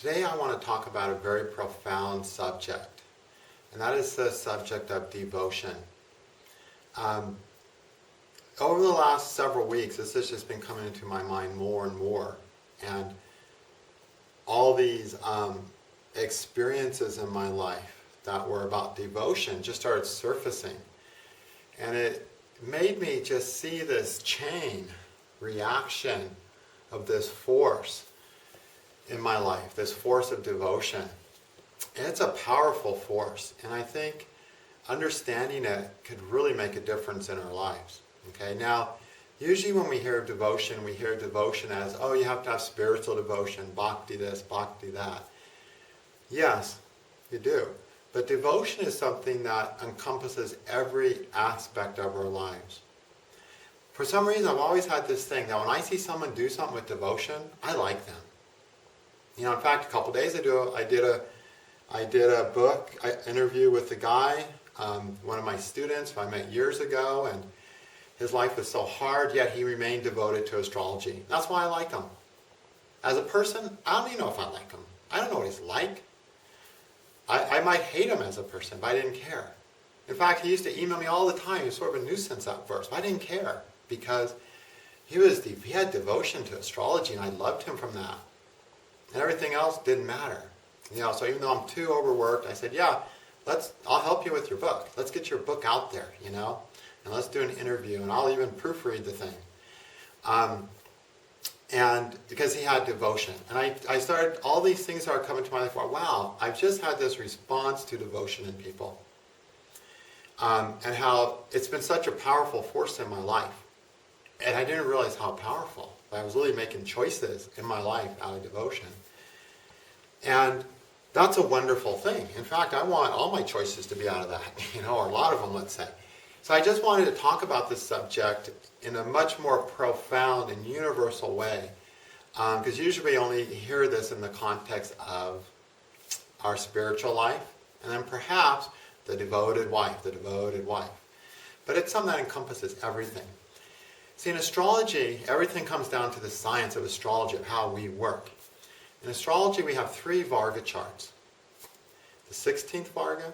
Today I want to talk about a very profound subject, and that is the subject of devotion. Over the last several weeks, this has just been coming into my mind more and more, and all these experiences in my life that were about devotion just started surfacing, and it made me just see this chain reaction of this force in my life, this force of devotion. And it's a powerful force, and I think understanding it could really make a difference in our lives. Okay, now usually when we hear devotion, we hear devotion as, oh, you have to have spiritual devotion, bhakti this, bhakti that. Yes, you do. But devotion is something that encompasses every aspect of our lives. For some reason, I've always had this thing that when I see someone do something with devotion, I like them. You know, in fact, a couple days ago, I did a book interview with a guy, one of my students who I met years ago, and his life was so hard, yet he remained devoted to astrology. That's why I like him. As a person, I don't even know if I like him. I don't know what he's like. I might hate him as a person, but I didn't care. In fact, he used to email me all the time. He was sort of a nuisance at first, but I didn't care because he had devotion to astrology, and I loved him from that. And everything else didn't matter. You know, so even though I'm too overworked, I said, yeah, I'll help you with your book. Let's get your book out there, you know, and let's do an interview, and I'll even proofread the thing. And because he had devotion. And I started, all these things are coming to my life, wow, I've just had this response to devotion in people. And how it's been such a powerful force in my life. And I didn't realize how powerful. I was really making choices in my life out of devotion. And that's a wonderful thing. In fact, I want all my choices to be out of that, you know, or a lot of them, let's say. So I just wanted to talk about this subject in a much more profound and universal way. Because usually we only hear this in the context of our spiritual life, and then perhaps the devoted wife. But it's something that encompasses everything. See, in astrology, everything comes down to the science of astrology, of how we work. In astrology, we have 3 Varga charts. The 16th Varga,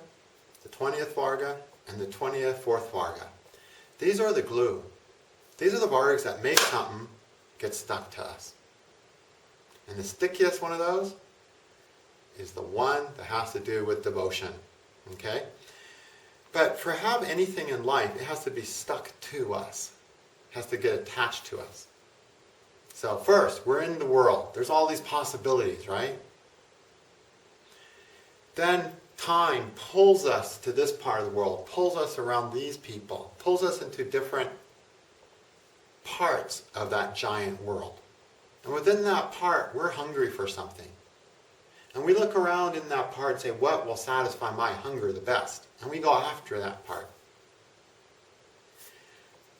the 20th Varga, and the 24th Varga. These are the glue. These are the Vargas that make something get stuck to us. And the stickiest one of those is the one that has to do with devotion. Okay? But for have anything in life, it has to be stuck to us. It has to get attached to us. So first, we're in the world. There's all these possibilities, right? Then time pulls us to this part of the world, pulls us around these people, pulls us into different parts of that giant world. And within that part, we're hungry for something. And we look around in that part and say, what will satisfy my hunger the best? And we go after that part.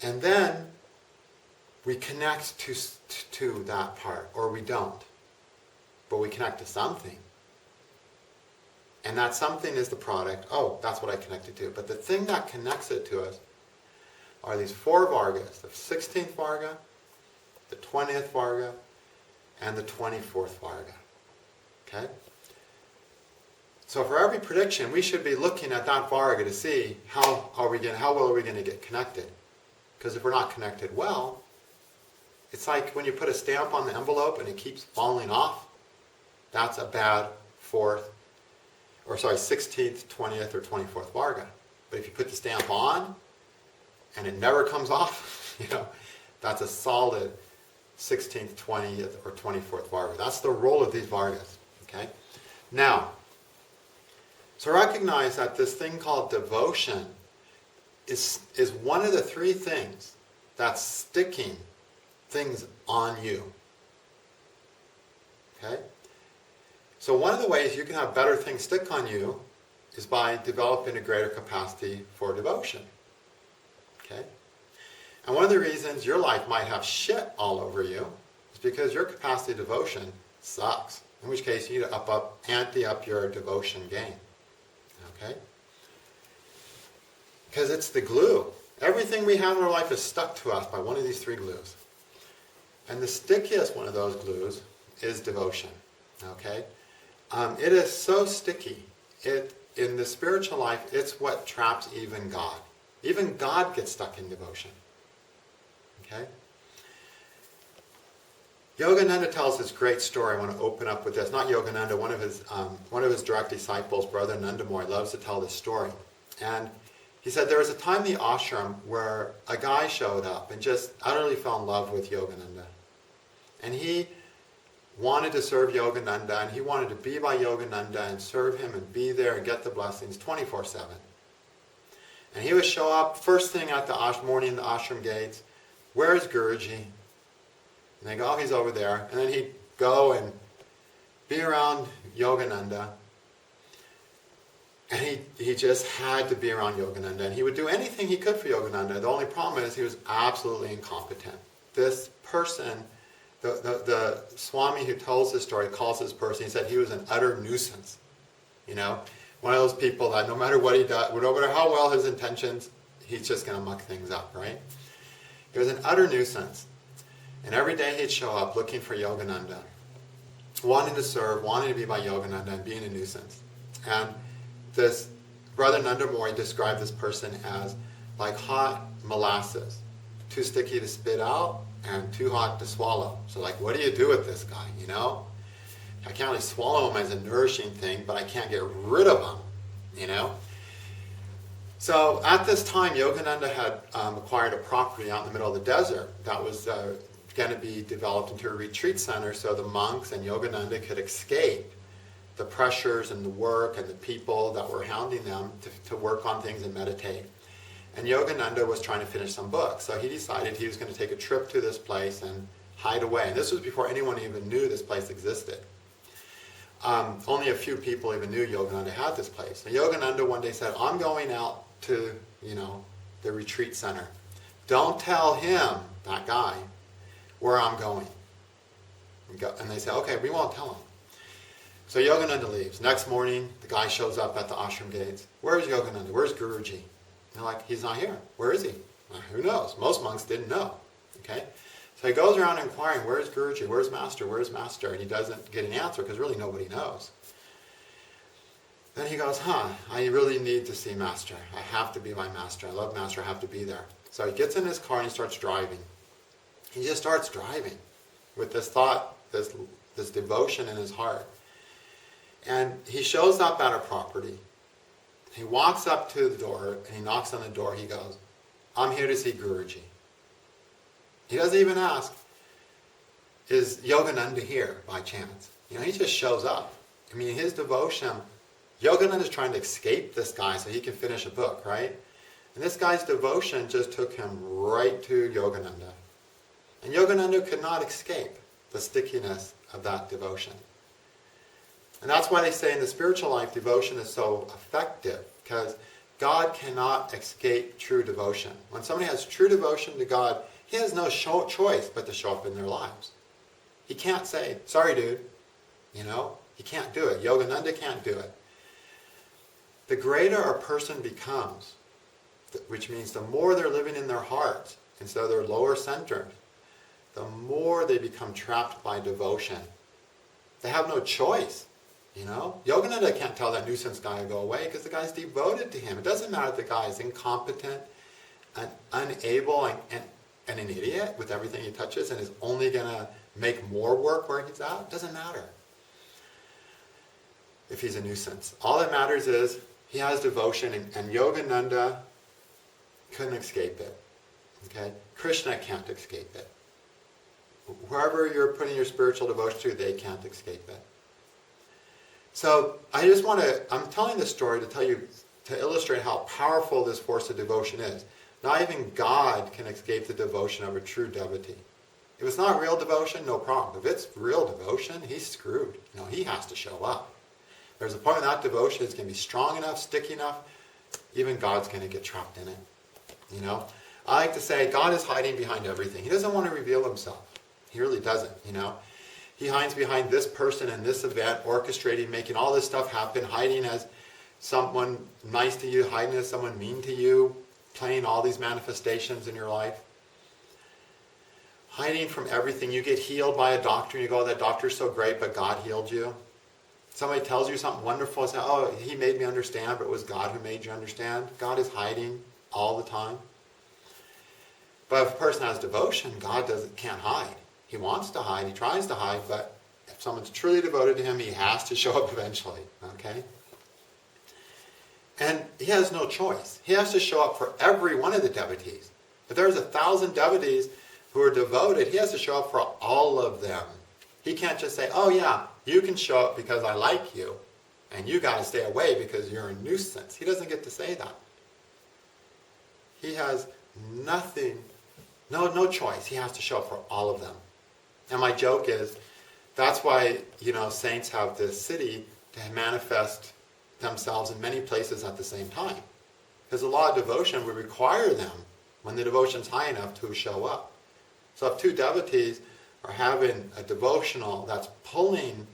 And then we connect to that part, or we don't. But we connect to something. And that something is the product. Oh, that's what I connected to. But the thing that connects it to us are these 4 Vargas. The 16th Varga, the 20th Varga, and the 24th Varga. Okay? So for every prediction, we should be looking at that Varga to see how well are we going to get connected. Because if we're not connected well, it's like when you put a stamp on the envelope and it keeps falling off. That's a bad 16th, 20th, or 24th Varga. But if you put the stamp on and it never comes off, you know, that's a solid 16th, 20th, or 24th Varga. That's the role of these Vargas. Okay? Now, so recognize that this thing called devotion is one of the 3 things that's sticking things on you. Okay? So one of the ways you can have better things stick on you is by developing a greater capacity for devotion. Okay? And one of the reasons your life might have shit all over you is because your capacity of devotion sucks. In which case you need to ante up your devotion game. Okay? Because it's the glue. Everything we have in our life is stuck to us by one of these 3 glues. And the stickiest one of those glues is devotion. Okay? It is so sticky. In the spiritual life, it's what traps even God. Even God gets stuck in devotion. Okay? Yogananda tells this great story. I want to open up with this. Not Yogananda, one of his direct disciples, Brother Nandamori, loves to tell this story. And he said there was a time in the ashram where a guy showed up and just utterly fell in love with Yogananda. And he wanted to serve Yogananda, and he wanted to be by Yogananda and serve him and be there and get the blessings 24/7. And he would show up first thing at the morning in the ashram gates. Where's Guruji? And they go, oh, he's over there. And then he'd go and be around Yogananda. And he just had to be around Yogananda. And he would do anything he could for Yogananda. The only problem is he was absolutely incompetent. This person, the Swami who tells this story calls this person, he said he was an utter nuisance. You know, one of those people that no matter what he does, no matter how well his intentions, he's just going to muck things up, right? He was an utter nuisance. And every day he'd show up looking for Yogananda, wanting to serve, wanting to be by Yogananda, and being a nuisance. And this Brother Nandamori described this person as like hot molasses, too sticky to spit out and too hot to swallow. So like, what do you do with this guy, you know? I can't really swallow him as a nourishing thing, but I can't get rid of him, you know? So at this time, Yogananda had acquired a property out in the middle of the desert that was going to be developed into a retreat center so the monks and Yogananda could escape the pressures and the work and the people that were hounding them to work on things and meditate. And Yogananda was trying to finish some books, so he decided he was going to take a trip to this place and hide away. And this was before anyone even knew this place existed. Only a few people even knew Yogananda had this place. And Yogananda one day said, I'm going out to, the retreat center. Don't tell him, that guy, where I'm going. And they say, okay, we won't tell him. So Yogananda leaves. Next morning, the guy shows up at the ashram gates. Where's Yogananda? Where's Guruji? And they're like, he's not here. Where is he? Well, who knows? Most monks didn't know. Okay? So he goes around inquiring, where's Guruji? Where's Master? Where's Master? And he doesn't get an answer because really nobody knows. Then he goes, I really need to see Master. I have to be my Master. I love Master. I have to be there. So he gets in his car and he starts driving. He just starts driving with this thought, this devotion in his heart. And he shows up at a property. He walks up to the door and he knocks on the door. He goes, I'm here to see Guruji. He doesn't even ask, is Yogananda here by chance? He just shows up. I mean, his devotion, Yogananda is trying to escape this guy so he can finish a book, right? And this guy's devotion just took him right to Yogananda. And Yogananda could not escape the stickiness of that devotion. And that's why they say in the spiritual life, devotion is so effective, because God cannot escape true devotion. When somebody has true devotion to God, he has no choice but to show up in their lives. He can't say, sorry dude, he can't do it. Yogananda can't do it. The greater a person becomes, which means the more they're living in their hearts instead of their lower center, the more they become trapped by devotion. They have no choice. Yogananda can't tell that nuisance guy to go away because the guy's devoted to him. It doesn't matter if the guy is incompetent and unable and an idiot with everything he touches and is only going to make more work where he's at. It doesn't matter if he's a nuisance. All that matters is he has devotion, and Yogananda couldn't escape it. Okay? Krishna can't escape it. Whoever you're putting your spiritual devotion to, they can't escape it. So I'm telling this story to illustrate how powerful this force of devotion is. Not even God can escape the devotion of a true devotee. If it's not real devotion, no problem. If it's real devotion, he's screwed. He has to show up. There's a point when that devotion is going to be strong enough, sticky enough, even God's going to get trapped in it. I like to say God is hiding behind everything. He doesn't want to reveal himself. He really doesn't, He hides behind this person and this event, orchestrating, making all this stuff happen, hiding as someone nice to you, hiding as someone mean to you, playing all these manifestations in your life. Hiding from everything. You get healed by a doctor and you go, that doctor's so great, but God healed you. Somebody tells you something wonderful, and say, oh, he made me understand, but it was God who made you understand. God is hiding all the time. But if a person has devotion, God can't hide. He wants to hide, he tries to hide, but if someone's truly devoted to him, he has to show up eventually, okay? And he has no choice. He has to show up for every one of the devotees. If there's 1,000 devotees who are devoted, he has to show up for all of them. He can't just say, oh yeah, you can show up because I like you, and you got to stay away because you're a nuisance. He doesn't get to say that. He has nothing, no choice. He has to show up for all of them. And my joke is, that's why, saints have this city to manifest themselves in many places at the same time. Because the law of devotion would require them, when the devotion's high enough, to show up. So if two devotees are having a devotional that's pulling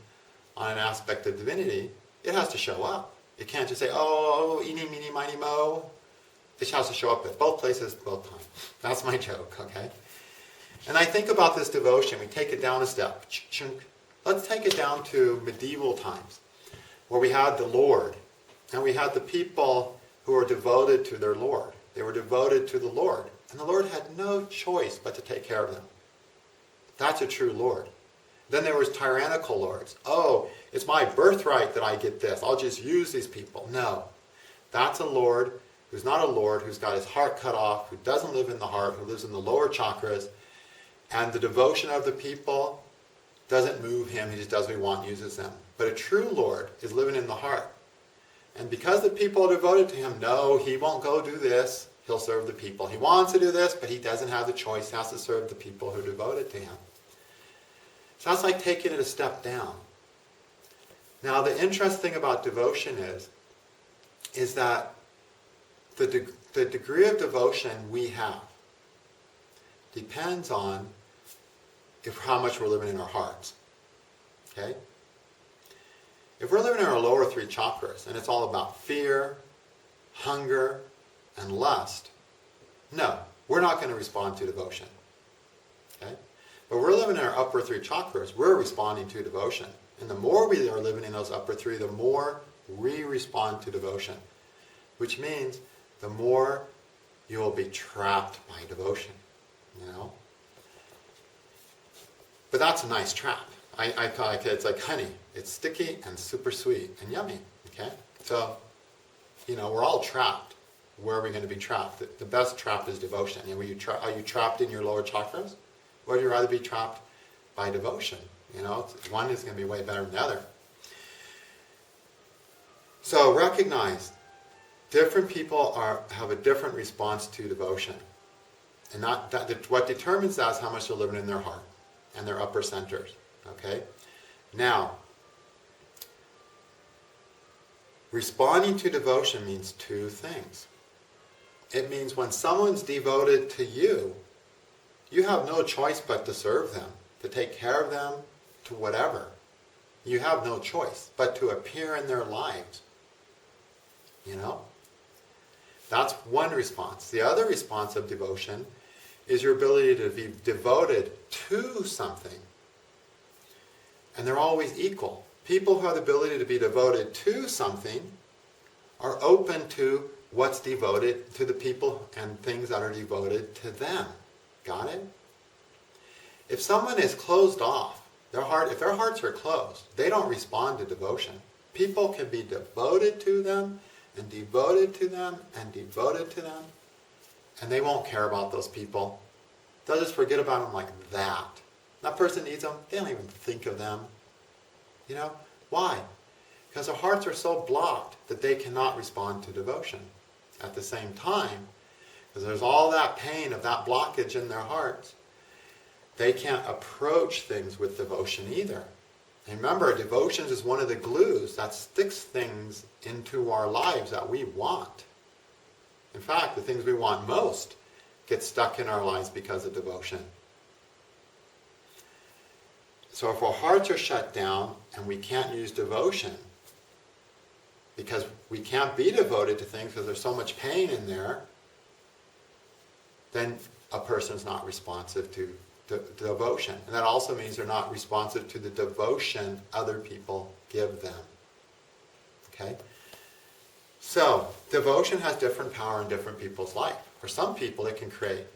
on an aspect of divinity, it has to show up. It can't just say, oh, eeny, meeny, miny, mo. It has to show up at both places, both times. That's my joke, okay? And I think about this devotion. We take it down a step. Let's take it down to medieval times, where we had the Lord, and we had the people who were devoted to their Lord. They were devoted to the Lord, and the Lord had no choice but to take care of them. That's a true Lord. Then there was tyrannical lords. Oh, it's my birthright that I get this. I'll just use these people. No. That's a Lord who's not a Lord, who's got his heart cut off, who doesn't live in the heart, who lives in the lower chakras, and the devotion of the people doesn't move him. He just does what he wants, uses them. But a true Lord is living in the heart. And because the people are devoted to him, no, he won't go do this. He'll serve the people. He wants to do this, but he doesn't have the choice. He has to serve the people who are devoted to him. So that's like taking it a step down. Now, the interesting thing about devotion is that the degree of devotion we have depends on how much we're living in our hearts. Okay? If we're living in our lower three chakras, and it's all about fear, hunger, and lust, no, we're not going to respond to devotion. Okay? But we're living in our upper three chakras, we're responding to devotion. And the more we are living in those upper three, the more we respond to devotion. Which means the more you will be trapped by devotion. But that's a nice trap. I call it, it's like honey. It's sticky and super sweet and yummy. Okay? So, we're all trapped. Where are we going to be trapped? The best trap is devotion. Are you trapped in your lower chakras? Or would you rather be trapped by devotion? One is going to be way better than the other. So recognize, different people have a different response to devotion. And what determines that is how much they're living in their heart and their upper centers. Okay? Now, responding to devotion means two things. It means when someone's devoted to you, you have no choice but to serve them, to take care of them, to whatever. You have no choice but to appear in their lives. That's one response. The other response of devotion is your ability to be devoted to something. And they're always equal. People who have the ability to be devoted to something are open to what's devoted to the people and things that are devoted to them. Got it? If someone is closed off, if their hearts are closed, they don't respond to devotion. People can be devoted to them, and devoted to them, and devoted to them, and they won't care about those people. They'll just forget about them like that. That person needs them, they don't even think of them. Why? Because their hearts are so blocked that they cannot respond to devotion. At the same time, because there's all that pain of that blockage in their hearts, they can't approach things with devotion either. And remember, devotion is one of the glues that sticks things into our lives that we want. In fact, the things we want most get stuck in our lives because of devotion. So if our hearts are shut down and we can't use devotion, because we can't be devoted to things because there's so much pain in there, then a person's not responsive to devotion. And that also means they're not responsive to the devotion other people give them. Okay? So, devotion has different power in different people's life. For some people, it can create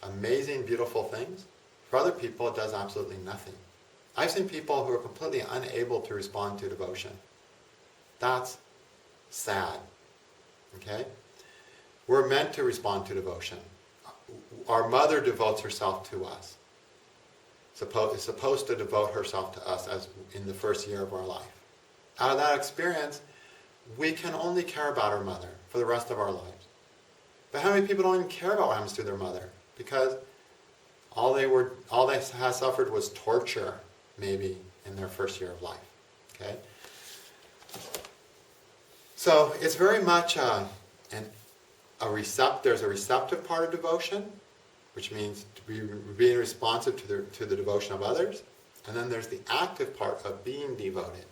amazing, beautiful things. For other people, it does absolutely nothing. I've seen people who are completely unable to respond to devotion. That's sad. Okay? We're meant to respond to devotion. Our mother devotes herself to us. Is supposed to devote herself to us as in the first year of our life. Out of that experience, we can only care about our mother for the rest of our lives. But how many people don't even care about what happens to their mother? Because all they had suffered was torture, maybe, in their first year of life. Okay? So it's very much there's a receptive part of devotion, which means being responsive to the devotion of others. And then there's the active part of being devoted.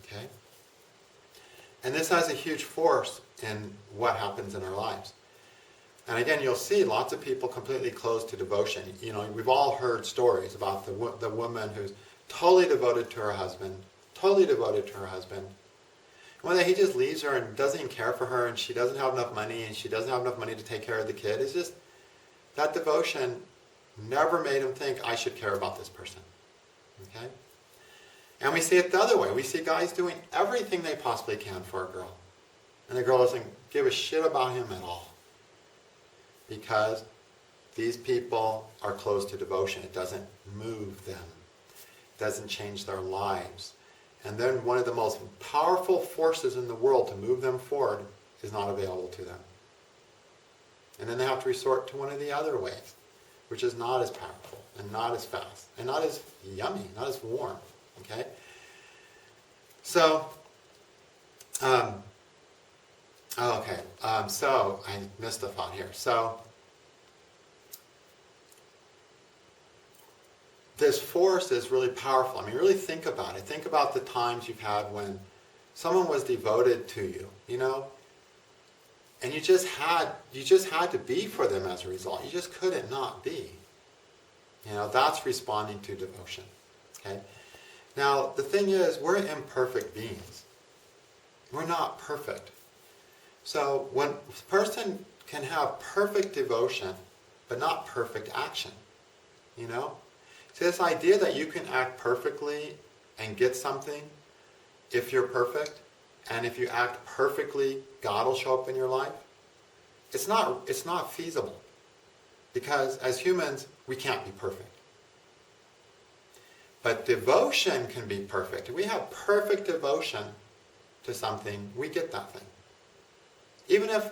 Okay? And this has a huge force in what happens in our lives. And again, you'll see lots of people completely closed to devotion. You know, we've all heard stories about the woman who's totally devoted to her husband. One day he just leaves her and doesn't even care for her, and she doesn't have enough money, and she doesn't have enough money to take care of the kid. It's just, that devotion never made him think, I should care about this person. Okay? And we see it the other way. We see guys doing everything they possibly can for a girl. And the girl doesn't give a shit about him at all. Because these people are closed to devotion. It doesn't move them. It doesn't change their lives. And then one of the most powerful forces in the world to move them forward is not available to them. And then they have to resort to one of the other ways, which is not as powerful, and not as fast, and not as yummy, not as warm. Okay? So, so I missed a thought here. So, this force is really powerful. I mean, really think about it. Think about the times you've had when someone was devoted to you, you know, and you just had to be for them as a result. You just couldn't not be. You know, that's responding to devotion. Okay? Now, the thing is, we're imperfect beings. We're not perfect. So when a person can have perfect devotion, but not perfect action, you know? So this idea that you can act perfectly and get something if you're perfect, and if you act perfectly, God will show up in your life, it's not feasible. Because as humans, we can't be perfect. But devotion can be perfect. If we have perfect devotion to something, we get that thing. Even if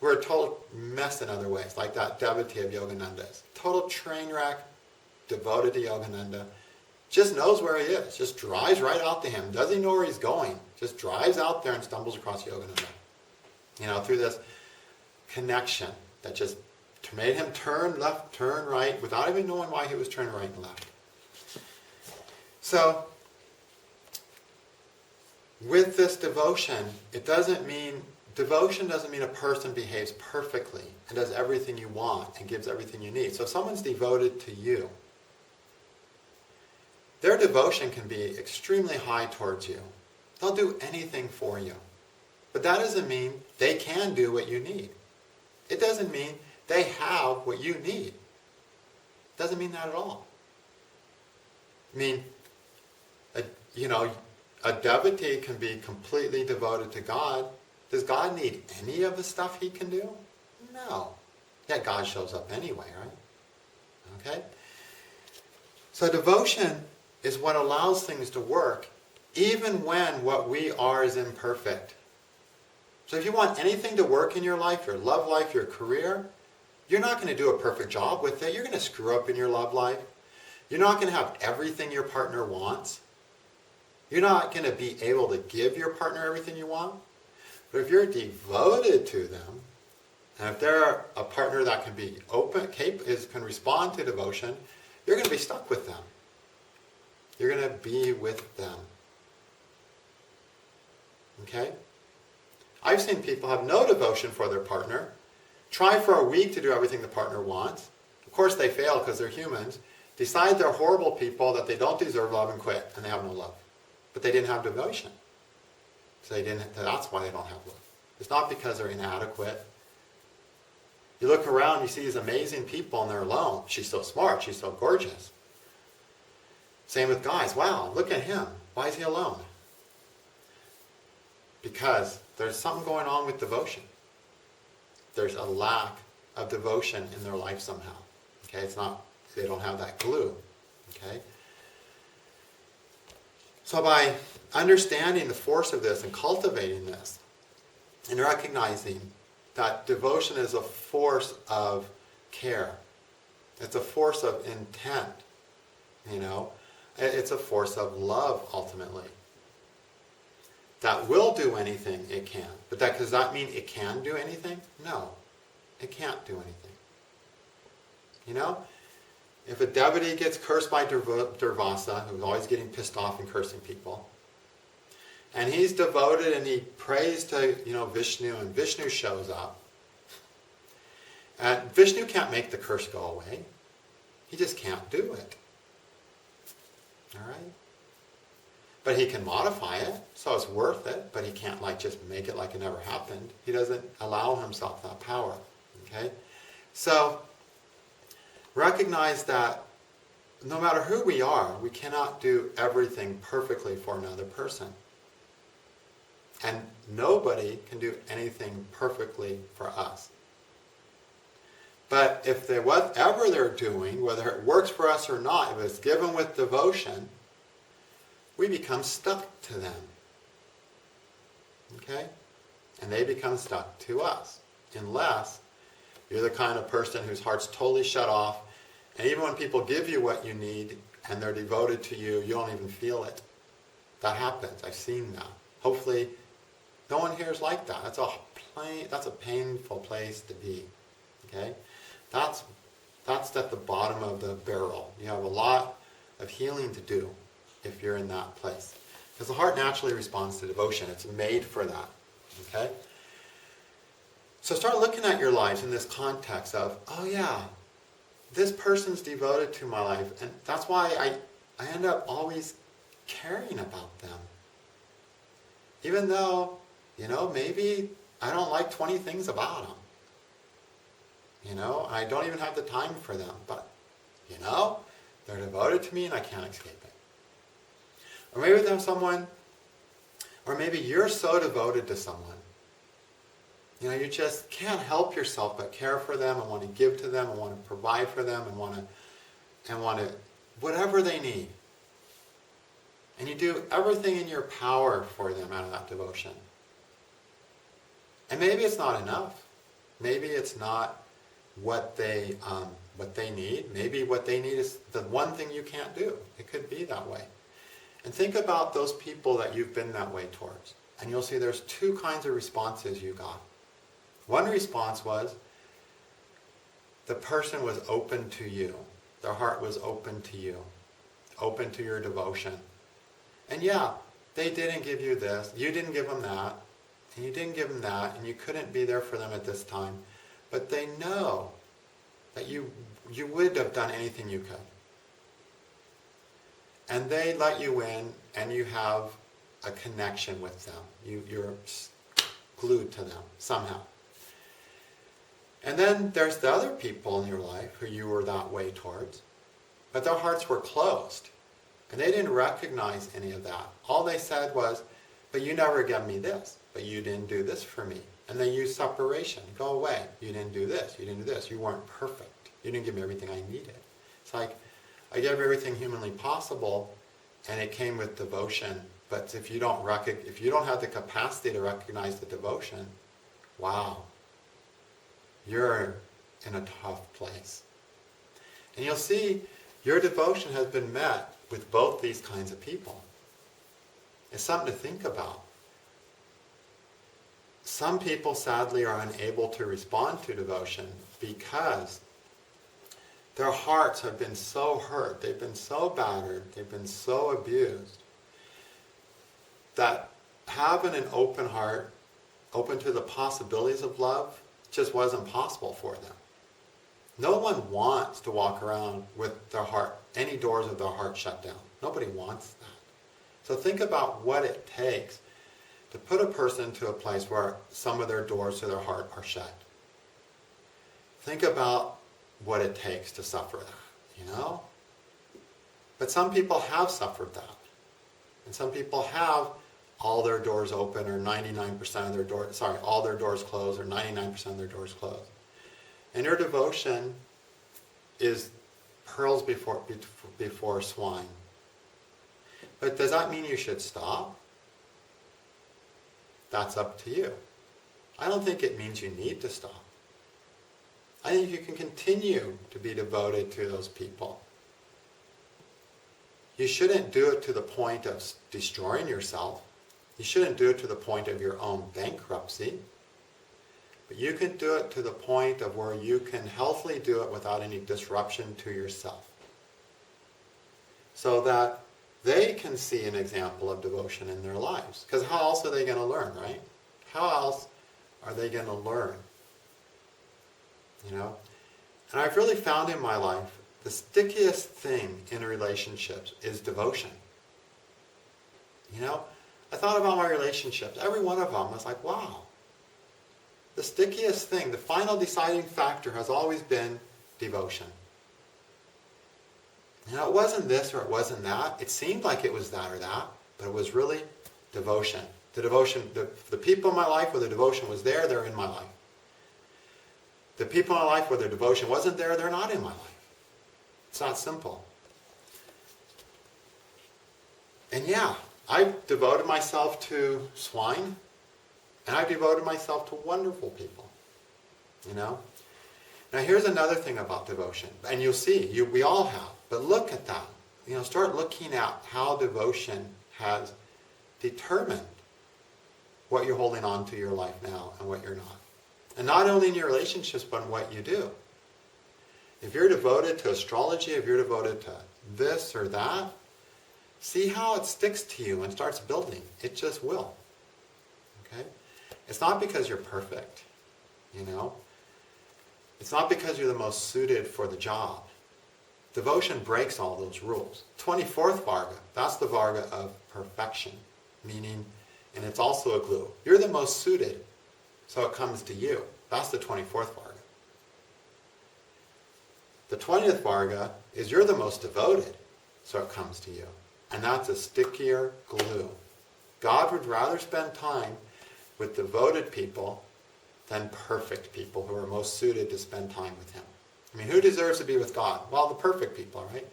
we're a total mess in other ways, like that devotee of Yogananda is. Total train wreck, devoted to Yogananda, just knows where he is, just drives right out to him, doesn't know where he's going, just drives out there and stumbles across Yogananda. You know, through this connection that just made him turn left, turn right, without even knowing why he was turning right and left. So, with this devotion, devotion doesn't mean a person behaves perfectly and does everything you want and gives everything you need. So if someone's devoted to you, their devotion can be extremely high towards you. They'll do anything for you. But that doesn't mean they can do what you need. It doesn't mean they have what you need. It doesn't mean that at all. I mean, a devotee can be completely devoted to God. Does God need any of the stuff he can do? No. Yet God shows up anyway, right? Okay? So devotion is what allows things to work, even when what we are is imperfect. So if you want anything to work in your life, your love life, your career, you're not going to do a perfect job with it. You're going to screw up in your love life. You're not going to have everything your partner wants. You're not going to be able to give your partner everything you want. But if you're devoted to them, and if they're a partner that can be open, can respond to devotion, you're going to be stuck with them. You're going to be with them. Okay? I've seen people have no devotion for their partner, try for a week to do everything the partner wants. Of course they fail because they're humans. Decide they're horrible people, that they don't deserve love, and quit, and they have no love. But they didn't have devotion. So that's why they don't have love. It's not because they're inadequate. You look around, you see these amazing people and they're alone. She's so smart, she's so gorgeous. Same with guys. Wow, look at him. Why is he alone? Because there's something going on with devotion. There's a lack of devotion in their life somehow. Okay, it's not, they don't have that glue. Okay? So by understanding the force of this and cultivating this, and recognizing that devotion is a force of care, it's a force of intent, it's a force of love ultimately. That will do anything it can. But does that mean it can do anything? No, it can't do anything. If a devotee gets cursed by Durvasa, who's always getting pissed off and cursing people, and he's devoted and he prays to Vishnu, and Vishnu shows up, and Vishnu can't make the curse go away. He just can't do it. All right? But he can modify it, so it's worth it, but he can't just make it like it never happened. He doesn't allow himself that power. Okay? So recognize that no matter who we are, we cannot do everything perfectly for another person. And nobody can do anything perfectly for us. But if whatever they're doing, whether it works for us or not, if it's given with devotion, we become stuck to them. Okay? And they become stuck to us. Unless you're the kind of person whose heart's totally shut off, and even when people give you what you need and they're devoted to you, you don't even feel it. That happens. I've seen that. Hopefully, no one here is like that. That's a painful place to be. Okay? That's at the bottom of the barrel. You have a lot of healing to do if you're in that place. Because the heart naturally responds to devotion. It's made for that. Okay? So start looking at your lives in this context of, oh yeah, this person's devoted to my life, and that's why I end up always caring about them. Even though, maybe I don't like 20 things about them. I don't even have the time for them, but, they're devoted to me and I can't escape it. Or maybe there's someone, or maybe you're so devoted to someone, you just can't help yourself but care for them and want to give to them and want to provide for them and want to, whatever they need. And you do everything in your power for them out of that devotion. And maybe it's not enough. Maybe it's not what they need. Maybe what they need is the one thing you can't do. It could be that way. And think about those people that you've been that way towards. And you'll see there's two kinds of responses you got. One response was the person was open to you. Their heart was open to you. Open to your devotion. And yeah, they didn't give you this. You didn't give them that. And you didn't give them that. And you couldn't be there for them at this time. But they know that you would have done anything you could. And they let you in, and you have a connection with them. You're glued to them somehow. And then there's the other people in your life who you were that way towards, but their hearts were closed. And they didn't recognize any of that. All they said was, but you never gave me this, but you didn't do this for me. And they used separation. Go away. You didn't do this. You didn't do this. You weren't perfect. You didn't give me everything I needed. It's like, I gave everything humanly possible, and it came with devotion. But if you don't have the capacity to recognize the devotion, wow, you're in a tough place. And you'll see your devotion has been met with both these kinds of people. It's something to think about. Some people, sadly, are unable to respond to devotion because their hearts have been so hurt, they've been so battered, they've been so abused, that having an open heart, open to the possibilities of love, just wasn't possible for them. No one wants to walk around with their heart, any doors of their heart shut down. Nobody wants that. So think about what it takes to put a person into a place where some of their doors to their heart are shut. Think about what it takes to suffer that, you know? But some people have suffered that. And some people have all their doors open or 99% of their doors, all their doors closed or 99% of their doors closed. And your devotion is pearls before swine. But does that mean you should stop? That's up to you. I don't think it means you need to stop. I think you can continue to be devoted to those people. You shouldn't do it to the point of destroying yourself. You shouldn't do it to the point of your own bankruptcy. But you can do it to the point of where you can healthily do it without any disruption to yourself. So that they can see an example of devotion in their lives. Because how else are they going to learn, right? How else are they going to learn? You know? And I've really found in my life, the stickiest thing in relationships is devotion. You know? I thought about my relationships. Every one of them, I was like, wow. The stickiest thing, the final deciding factor has always been devotion. You know, it wasn't this or it wasn't that. It seemed like it was that or that, but it was really devotion. The devotion, the people in my life where the devotion was there, they're in my life. The people in my life where their devotion wasn't there, they're not in my life. It's that simple. And yeah, I've devoted myself to swine, and I've devoted myself to wonderful people. You know? Now here's another thing about devotion, and you'll see, we all have, but look at that. You know, start looking at how devotion has determined what you're holding on to your life now and what you're not. And not only in your relationships, but in what you do. If you're devoted to astrology, if you're devoted to this or that, see how it sticks to you and starts building. It just will. Okay? It's not because you're perfect, you know. It's not because you're the most suited for the job. Devotion breaks all those rules. 24th Varga, that's the Varga of perfection, meaning, and it's also a glue. You're the most suited, so it comes to you. That's the 24th Varga. The 20th Varga is you're the most devoted, so it comes to you. And that's a stickier glue. God would rather spend time with devoted people than perfect people who are most suited to spend time with Him. I mean, who deserves to be with God? Well, the perfect people, right?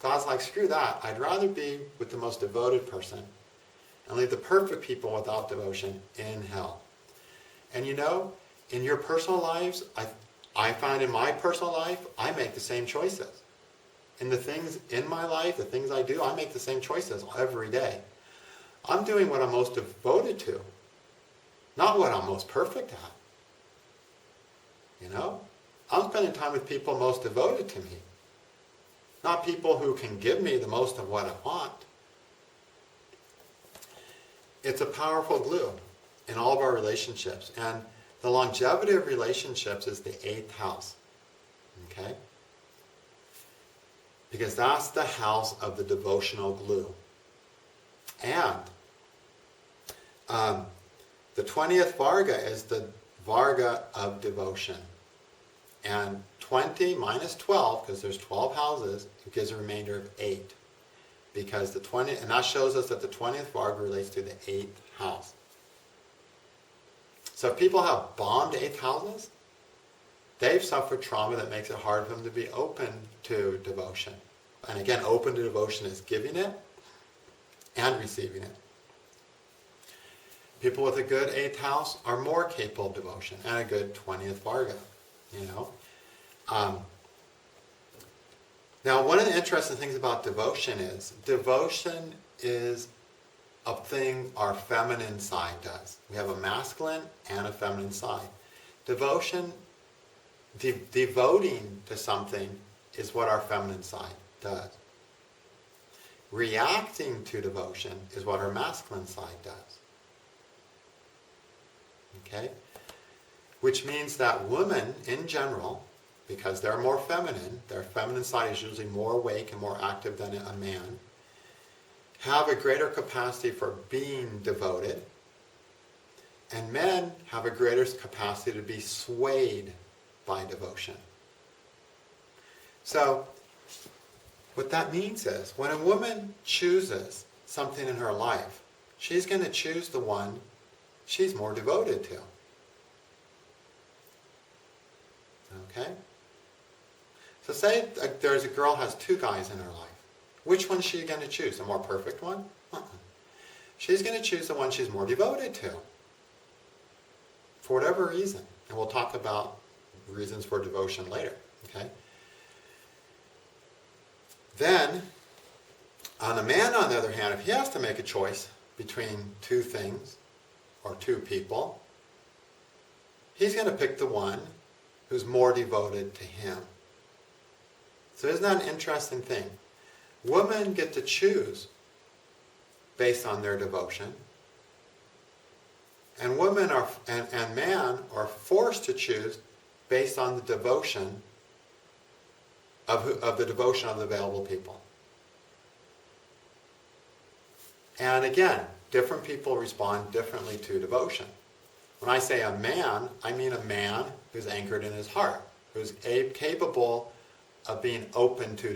God's like, screw that. I'd rather be with the most devoted person and leave the perfect people without devotion in hell. And you know, in your personal lives, I find in my personal life, I make the same choices. In the things in my life, the things I do, I make the same choices every day. I'm doing what I'm most devoted to, not what I'm most perfect at. You know? I'm spending time with people most devoted to me, not people who can give me the most of what I want. It's a powerful glue in all of our relationships. And the longevity of relationships is the 8th house. Okay? Because that's the house of the devotional glue. And the 20th Varga is the Varga of devotion. And 20 minus 12, because there's 12 houses, it gives a remainder of 8. Because the 20, and that shows us that the 20th Varga relates to the 8th house. So if people have bombed 8th houses, they've suffered trauma that makes it hard for them to be open to devotion. And again, open to devotion is giving it and receiving it. People with a good 8th house are more capable of devotion and a good 20th Varga, you know. Now, one of the interesting things about devotion is a thing our feminine side does. We have a masculine and a feminine side. Devotion, devoting to something is what our feminine side does. Reacting to devotion is what our masculine side does. Okay? Which means that women in general, because they're more feminine, their feminine side is usually more awake and more active than a man, have a greater capacity for being devoted And men have a greater capacity to be swayed by devotion. So, what that means is, when a woman chooses something in her life, she's going to choose the one she's more devoted to. Okay? So say there's a girl who has two guys in her life. Which one is she going to choose? The more perfect one? She's going to choose the one she's more devoted to. For whatever reason. And we'll talk about reasons for devotion later. Okay? Then, on a man, on the other hand, if he has to make a choice between two things or two people, he's going to pick the one who's more devoted to him. So isn't that an interesting thing? Women get to choose based on their devotion, and women are and man are forced to choose based on the devotion of the devotion of the available people. And again, different people respond differently to devotion. When I say a man, I mean a man who's anchored in his heart, who's capable of being open to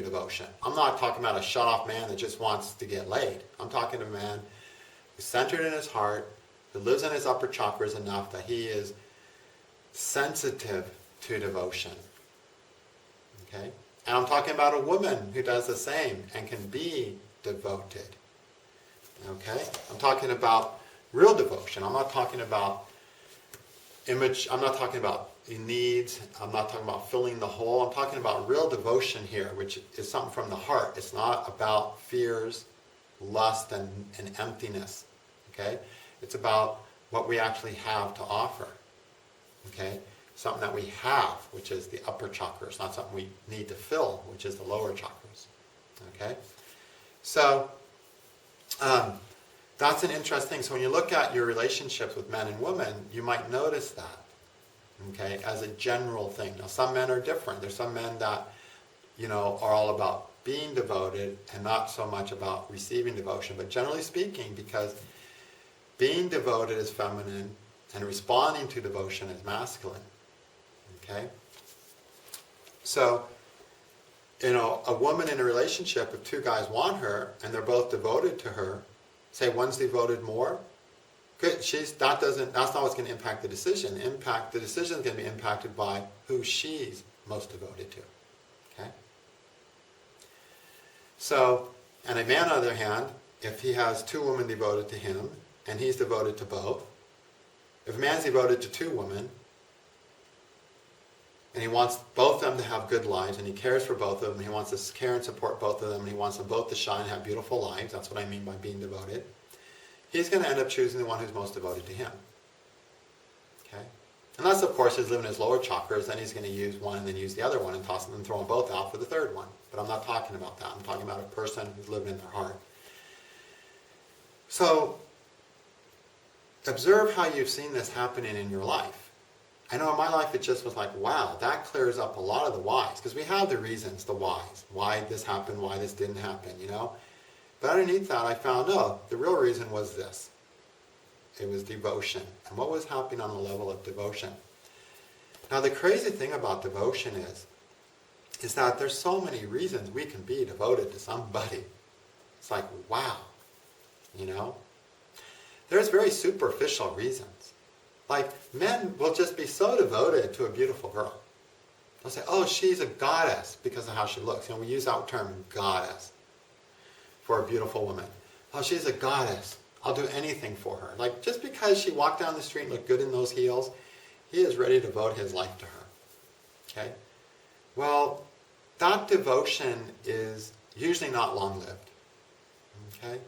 devotion. I'm not talking about a shut-off man that just wants to get laid. I'm talking to a man who's centered in his heart, who lives in his upper chakras enough that he is sensitive to devotion. Okay? And I'm talking about a woman who does the same and can be devoted. Okay? I'm talking about real devotion. I'm not talking about image. I'm not talking about needs. I'm not talking about filling the hole. I'm talking about real devotion here, which is something from the heart. It's not about fears, lust, and emptiness. Okay? It's about what we actually have to offer. Okay? Something that we have, which is the upper chakras, not something we need to fill, which is the lower chakras. Okay? So, that's an interesting thing. So when you look at your relationships with men and women, you might notice that, okay, as a general thing. Now, some men are different. There's some men that, are all about being devoted and not so much about receiving devotion. But generally speaking, because being devoted is feminine and responding to devotion is masculine, okay? So, a woman in a relationship, if two guys want her and they're both devoted to her, say one's devoted more, that's not what's going to impact the decision. The decision is going to be impacted by who she's most devoted to. Okay? So, and a man on the other hand, if he has two women devoted to him, and he's devoted to both, if a man's devoted to two women, and he wants both of them to have good lives, and he cares for both of them, he wants to care and support both of them, and he wants them both to shine and have beautiful lives, that's what I mean by being devoted, he's going to end up choosing the one who's most devoted to him. Okay? Unless, of course, he's living in his lower chakras, then he's going to use one and then use the other one and toss them and throw them both out for the third one. But I'm not talking about that. I'm talking about a person who's living in their heart. So, observe how you've seen this happening in your life. I know in my life it just was like, wow, that clears up a lot of the whys. Because we have the reasons, the whys. Why this happened, why this didn't happen, But underneath that I found, no, the real reason was this. It was devotion. And what was happening on the level of devotion? Now the crazy thing about devotion is that there's so many reasons we can be devoted to somebody. It's like, wow, There's very superficial reasons. Like, men will just be so devoted to a beautiful girl. They'll say, oh, she's a goddess because of how she looks. We use that term, goddess, for a beautiful woman. Oh, she's a goddess. I'll do anything for her. Like, just because she walked down the street and looked good in those heels, he is ready to devote his life to her. Okay? Well, that devotion is usually not long-lived. Okay?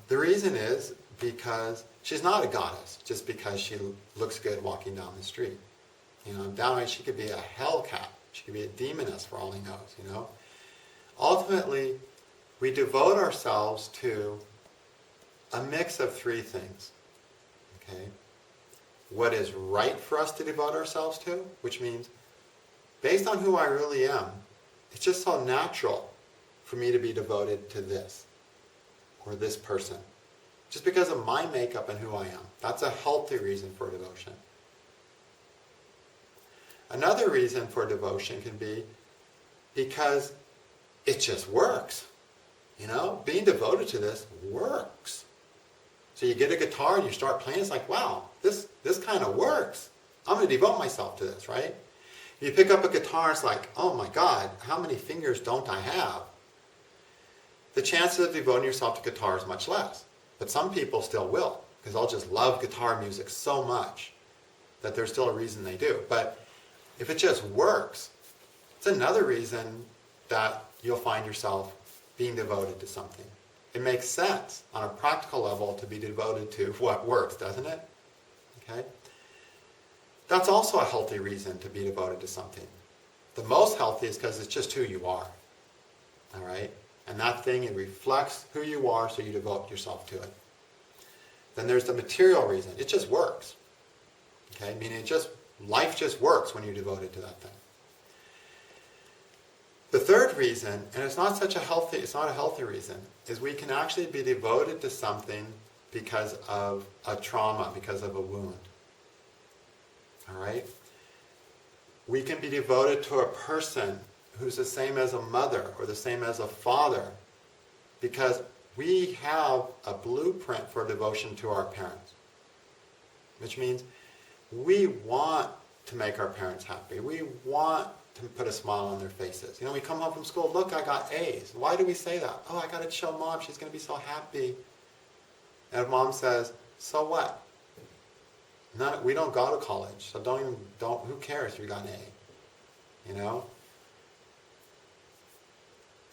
The reason is because she's not a goddess just because she looks good walking down the street. Downright she could be a hellcat. She could be a demoness for all he knows, Ultimately, we devote ourselves to a mix of three things. Okay? What is right for us to devote ourselves to, which means based on who I really am, it's just so natural for me to be devoted to this or this person. just because of my makeup and who I am. That's a healthy reason for devotion. Another reason for devotion can be because it just works. Being devoted to this works. So you get a guitar and you start playing, it's like, wow, this kind of works. I'm going to devote myself to this, right? You pick up a guitar, it's like, oh my God, how many fingers don't I have? The chances of devoting yourself to guitar is much less. But some people still will, because they'll just love guitar music so much that there's still a reason they do. But if it just works, it's another reason that you'll find yourself being devoted to something. It makes sense on a practical level to be devoted to what works, doesn't it? Okay? That's also a healthy reason to be devoted to something. The most healthy is because it's just who you are. All right? And that thing, it reflects who you are, so you devote yourself to it. Then there's the material reason. It just works. Okay? Meaning life just works when you're devoted to that thing. The third reason, and it's not a healthy reason, is we can actually be devoted to something because of a trauma, because of a wound. All right? We can be devoted to a person who's the same as a mother or the same as a father because we have a blueprint for devotion to our parents. Which means we want to make our parents happy. We want to put a smile on their faces. We come home from school, look, I got A's. Why do we say that? Oh, I got to show Mom, she's going to be so happy. And if Mom says, so what? We don't go to college, so who cares if you got an A?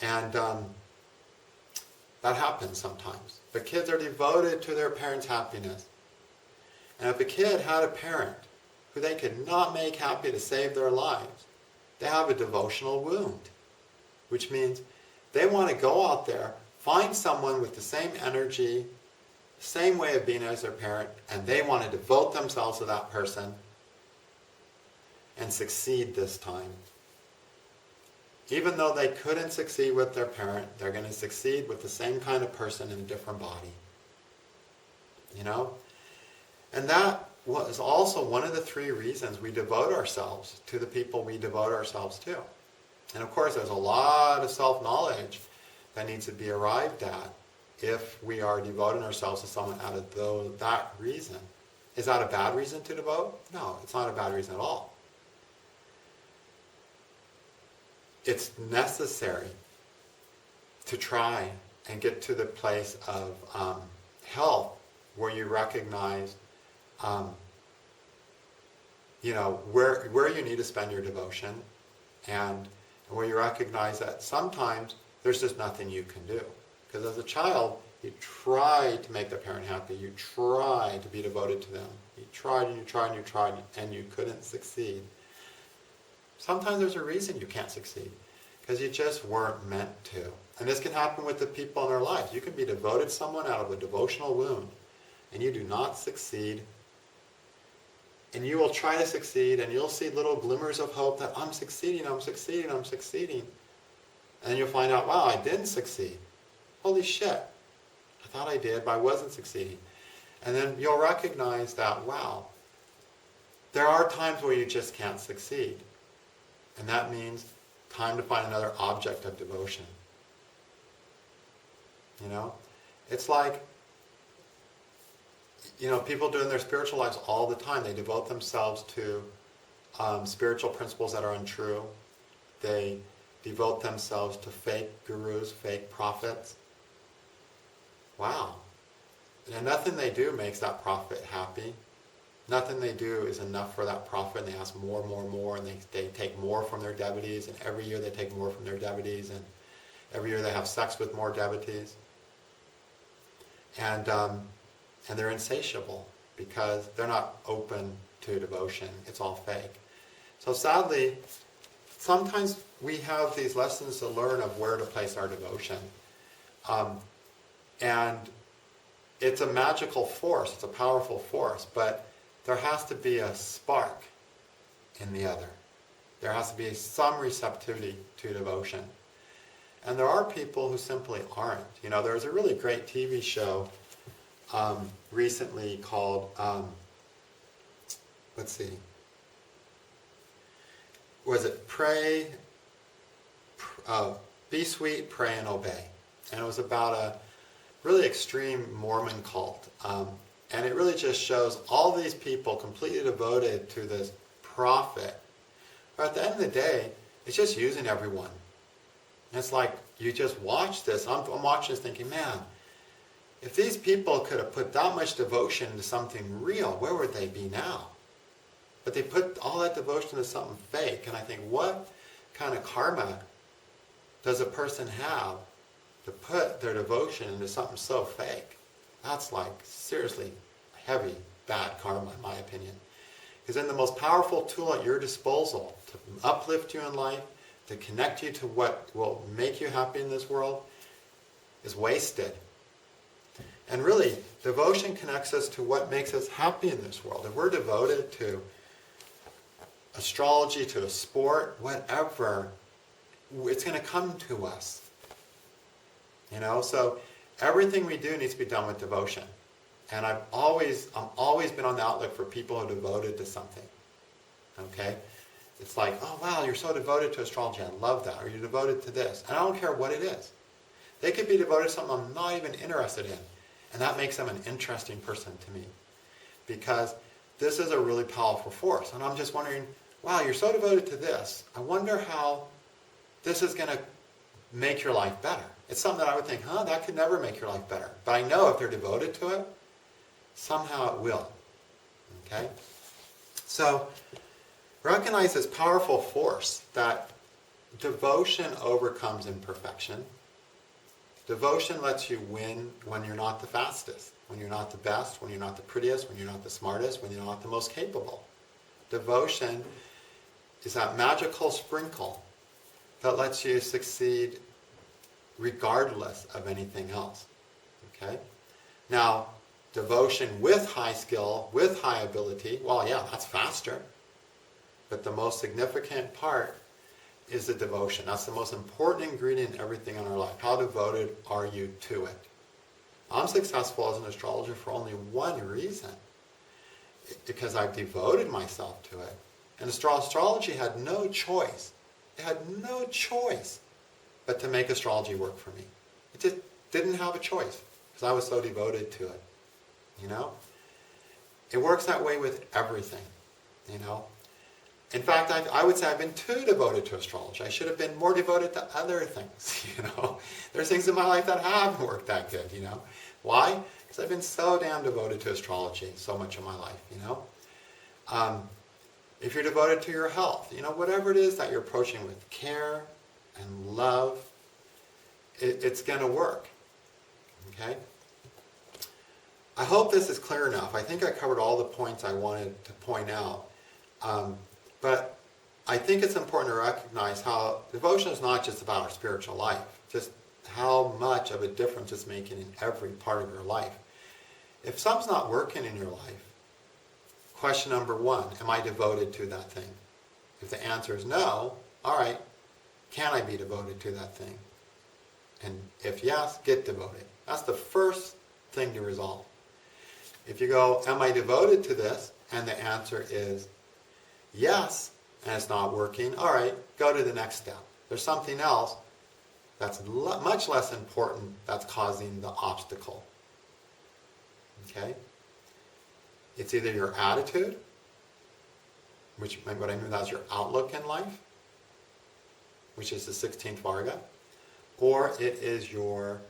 And that happens sometimes. But kids are devoted to their parents' happiness. And if a kid had a parent who they could not make happy to save their lives, they have a devotional wound, which means they want to go out there, find someone with the same energy, same way of being as their parent, and they want to devote themselves to that person and succeed this time. Even though they couldn't succeed with their parent, they're going to succeed with the same kind of person in a different body. And that was also one of the 3 reasons we devote ourselves to the people we devote ourselves to. And of course, there's a lot of self-knowledge that needs to be arrived at if we are devoting ourselves to someone out of that reason. Is that a bad reason to devote? No, it's not a bad reason at all. It's necessary to try and get to the place of health where you recognize where you need to spend your devotion, and where you recognize that sometimes there's just nothing you can do. Because as a child, you tried to make the parent happy, you tried to be devoted to them, you tried and you tried and you tried, and you couldn't succeed. Sometimes there's a reason you can't succeed, because you just weren't meant to. And this can happen with the people in our lives. You can be devoted to someone out of a devotional wound, and you do not succeed. And you will try to succeed, and you'll see little glimmers of hope that I'm succeeding. And then you'll find out, wow, I didn't succeed. Holy shit. I thought I did, but I wasn't succeeding. And then you'll recognize that, wow, there are times where you just can't succeed. And that means time to find another object of devotion. It's like, people do in their spiritual lives all the time. They devote themselves to spiritual principles that are untrue. They devote themselves to fake gurus, fake prophets. Wow. And nothing they do makes that prophet happy. Nothing they do is enough for that prophet, and they ask more and more and more, and they take more from their devotees, and every year they take more from their devotees, and every year they have sex with more devotees. And they're insatiable because they're not open to devotion. It's all fake. So sadly, sometimes we have these lessons to learn of where to place our devotion. And it's a magical force, it's a powerful force, but there has to be a spark in the other. There has to be some receptivity to devotion. And there are people who simply aren't. There's a really great TV show recently called, let's see, was it Be Sweet, Pray and Obey. And it was about a really extreme Mormon cult. And it really just shows all these people completely devoted to this prophet. But at the end of the day, it's just using everyone. And it's like, you just watch this. I'm watching this thinking, man, if these people could have put that much devotion into something real, where would they be now? But they put all that devotion into something fake. And I think, what kind of karma does a person have to put their devotion into something so fake? That's like seriously heavy, bad karma in my opinion. Because then the most powerful tool at your disposal to uplift you in life, to connect you to what will make you happy in this world, is wasted. And really, devotion connects us to what makes us happy in this world. If we're devoted to astrology, to a sport, whatever, it's going to come to us. You know, so everything we do needs to be done with devotion. And I'm always been on the outlook for people who are devoted to something. Okay? It's like, oh wow, you're so devoted to astrology, I love that. Or you're devoted to this. And I don't care what it is. They could be devoted to something I'm not even interested in. And that makes them an interesting person to me. Because this is a really powerful force. And I'm just wondering, wow, you're so devoted to this. I wonder how this is going to make your life better. It's something that I would think, that could never make your life better. But I know if they're devoted to it, somehow it will. Okay? So, recognize this powerful force that devotion overcomes imperfection. Devotion lets you win when you're not the fastest, when you're not the best, when you're not the prettiest, when you're not the smartest, when you're not the most capable. Devotion is that magical sprinkle that lets you succeed regardless of anything else. Okay? Now, devotion with high skill, with high ability, well, yeah, that's faster. But the most significant part is the devotion. That's the most important ingredient in everything in our life. How devoted are you to it? I'm successful as an astrologer for only one reason. Because I've devoted myself to it. And astrology had no choice. It had no choice but to make astrology work for me. It just didn't have a choice because I was so devoted to it. You know? It works that way with everything. You know? In fact, I would say I've been too devoted to astrology. I should have been more devoted to other things, you know. There's things in my life that haven't worked that good, you know. Why? Because I've been so damn devoted to astrology so much of my life, you know. If you're devoted to your health, you know, whatever it is that you're approaching with care and love, it's going to work, okay? I hope this is clear enough. I think I covered all the points I wanted to point out. But I think it's important to recognize how devotion is not just about our spiritual life, just how much of a difference it's making in every part of your life. If something's not working in your life, question number one, am I devoted to that thing? If the answer is no, all right, can I be devoted to that thing? And if yes, get devoted. That's the first thing to resolve. If you go, am I devoted to this? And the answer is yes, and it's not working, all right, go to the next step. There's something else that's much less important that's causing the obstacle. Okay? It's either your attitude, which what I mean that's your outlook in life, which is the 16th Varga, or it is your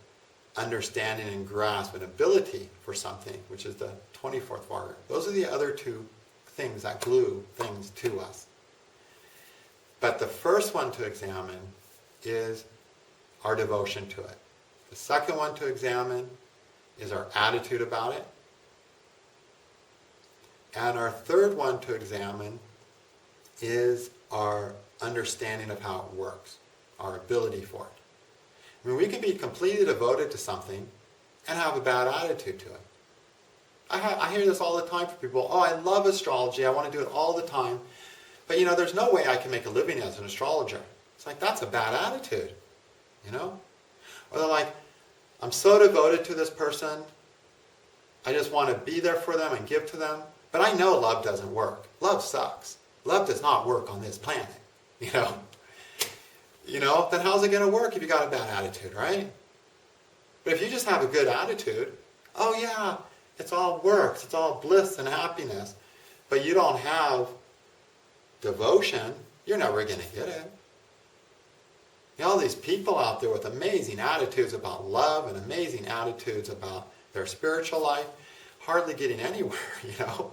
understanding and grasp and ability for something, which is the 24th Varga. Those are the other two things that glue things to us. But the first one to examine is our devotion to it. The second one to examine is our attitude about it. And our third one to examine is our understanding of how it works, our ability for it. I mean, we can be completely devoted to something and have a bad attitude to it. I hear this all the time from people, oh, I love astrology, I want to do it all the time, but you know, there's no way I can make a living as an astrologer. It's like, that's a bad attitude, you know? Or they're like, I'm so devoted to this person, I just want to be there for them and give to them. But I know love doesn't work. Love sucks. Love does not work on this planet. You know, then how's it going to work if you got a bad attitude, right? But if you just have a good attitude, oh yeah, it's all works, it's all bliss and happiness, but you don't have devotion, you're never going to get it. You know, all these people out there with amazing attitudes about love and amazing attitudes about their spiritual life, hardly getting anywhere, you know,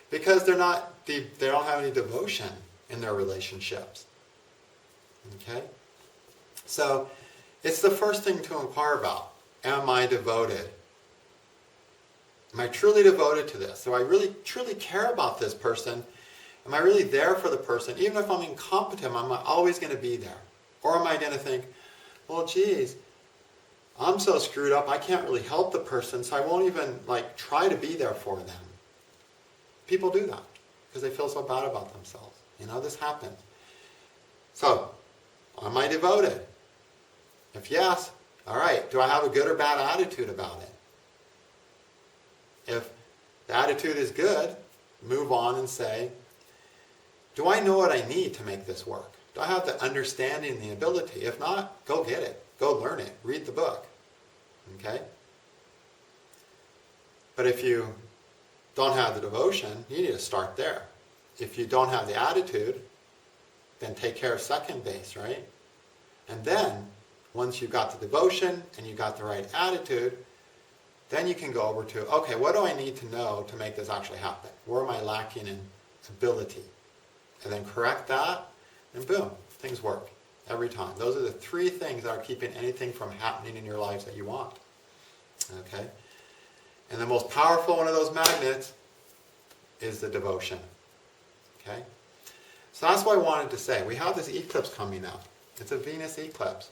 because they don't have any devotion in their relationships. Okay? So, it's the first thing to inquire about. Am I devoted? Am I truly devoted to this? Do I really, truly care about this person? Am I really there for the person? Even if I'm incompetent, am I always going to be there? Or am I going to think, well, geez, I'm so screwed up, I can't really help the person, so I won't even try to be there for them. People do that because they feel so bad about themselves. You know, this happens. So, am I devoted? If yes, all right, do I have a good or bad attitude about it? If the attitude is good, move on and say, do I know what I need to make this work? Do I have the understanding and the ability? If not, go get it. Go learn it. Read the book. Okay? But if you don't have the devotion, you need to start there. If you don't have the attitude, then take care of second base, right? And then, once you've got the devotion and you've got the right attitude, then you can go over to, okay, what do I need to know to make this actually happen? Where am I lacking in ability? And then correct that, and boom, things work every time. Those are the three things that are keeping anything from happening in your lives that you want. Okay? And the most powerful one of those magnets is the devotion. Okay? So that's what I wanted to say. We have this eclipse coming up. It's a Venus eclipse.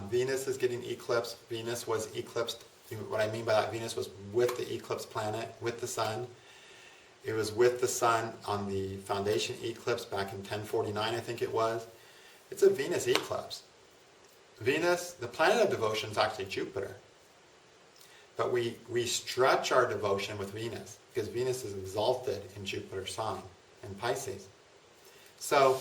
Venus is getting eclipsed. Venus was eclipsed. What I mean by that, Venus was with the eclipse planet, with the sun. It was with the sun on the foundation eclipse back in 1049, I think it was. It's a Venus eclipse. Venus, the planet of devotion, is actually Jupiter. But we stretch our devotion with Venus, because Venus is exalted in Jupiter's sign, in Pisces. So,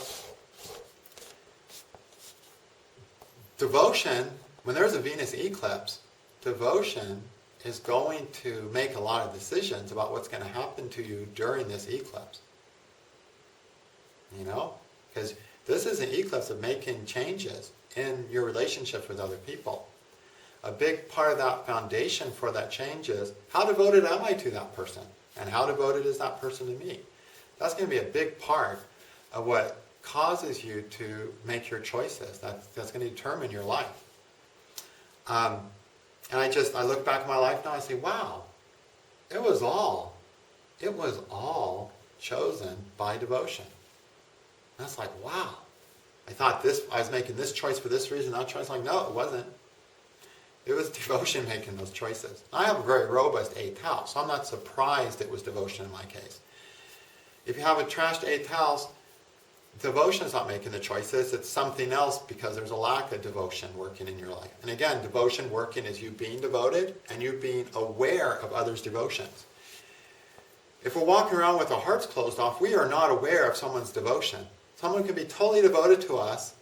devotion, when there's a Venus eclipse, devotion is going to make a lot of decisions about what's going to happen to you during this eclipse. You know? Because this is an eclipse of making changes in your relationships with other people. A big part of that foundation for that change is, how devoted am I to that person? And how devoted is that person to me? That's going to be a big part of what causes you to make your choices. That's going to determine your life. And I look back at my life now and I say, wow, it was all chosen by devotion. And that's like, wow. I thought I was making this choice for this reason, that choice. Like, no, it wasn't. It was devotion making those choices. I have a very robust 8th house, so I'm not surprised it was devotion in my case. If you have a trashed 8th house, devotion is not making the choices, it's something else because there's a lack of devotion working in your life. And again, devotion working is you being devoted and you being aware of others' devotions. If we're walking around with our hearts closed off, we are not aware of someone's devotion. Someone can be totally devoted to us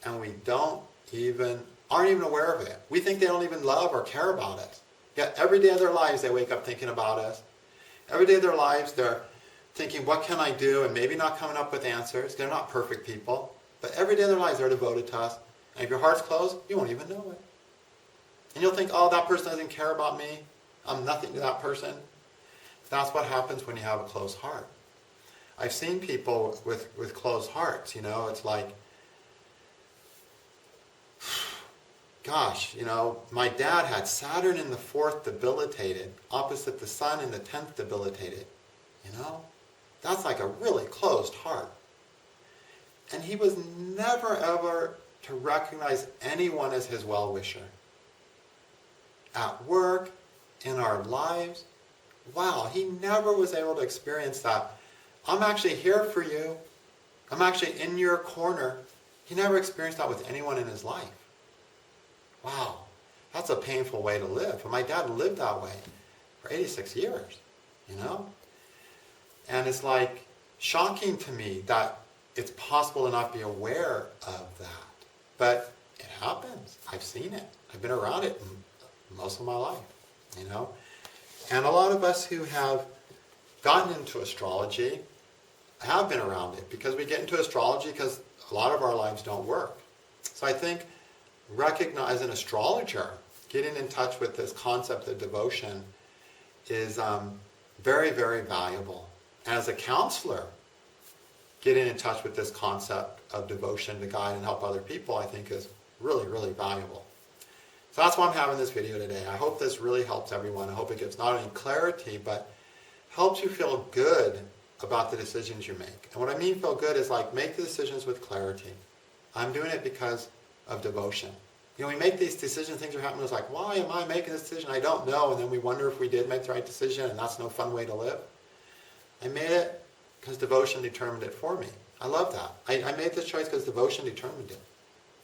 and we aren't even aware of it. We think they don't even love or care about us. Yet every day of their lives they wake up thinking about us. Every day of their lives they're thinking, what can I do? And maybe not coming up with answers. They're not perfect people. But every day of their lives, they're devoted to us. And if your heart's closed, you won't even know it. And you'll think, oh, that person doesn't care about me. I'm nothing to that person. That's what happens when you have a closed heart. I've seen people with closed hearts, you know, it's like, gosh, you know, my dad had Saturn in the 4th debilitated, opposite the Sun in the 10th debilitated, you know? That's like a really closed heart. And he was never ever to recognize anyone as his well-wisher. At work, in our lives, wow, he never was able to experience that. I'm actually here for you. I'm actually in your corner. He never experienced that with anyone in his life. Wow, that's a painful way to live. And my dad lived that way. for 86 years, you know? And it's like shocking to me that it's possible to not be aware of that. But it happens. I've seen it. I've been around it most of my life, you know? And a lot of us who have gotten into astrology have been around it, because we get into astrology because a lot of our lives don't work. So I think recognize an astrologer, getting in touch with this concept of devotion is very, very valuable. As a counselor, getting in touch with this concept of devotion to guide and help other people, I think, is really, really valuable. So that's why I'm having this video today. I hope this really helps everyone. I hope it gives not only clarity, but helps you feel good about the decisions you make. And what I mean feel good is like make the decisions with clarity. I'm doing it because of devotion. You know, we make these decisions, things are happening, it's like, why am I making this decision? I don't know. And then we wonder if we did make the right decision, and that's no fun way to live. I made it because devotion determined it for me. I love that. I made this choice because devotion determined it.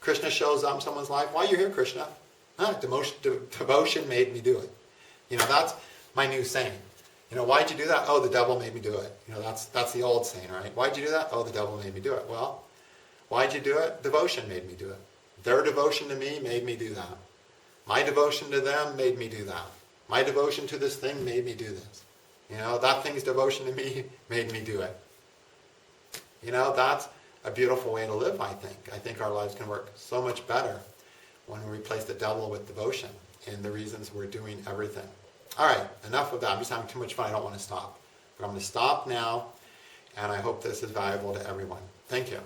Krishna shows up in someone's life. Why are you here, Krishna? Devotion made me do it. You know, that's my new saying. You know, why'd you do that? Oh, the devil made me do it. You know, that's the old saying, right? Why'd you do that? Oh, the devil made me do it. Well, why'd you do it? Devotion made me do it. Their devotion to me made me do that. My devotion to them made me do that. My devotion to this thing made me do this. You know, that thing's devotion to me made me do it. You know, that's a beautiful way to live, I think. I think our lives can work so much better when we replace the devil with devotion in the reasons we're doing everything. All right, enough of that. I'm just having too much fun. I don't want to stop. But I'm going to stop now, and I hope this is valuable to everyone. Thank you.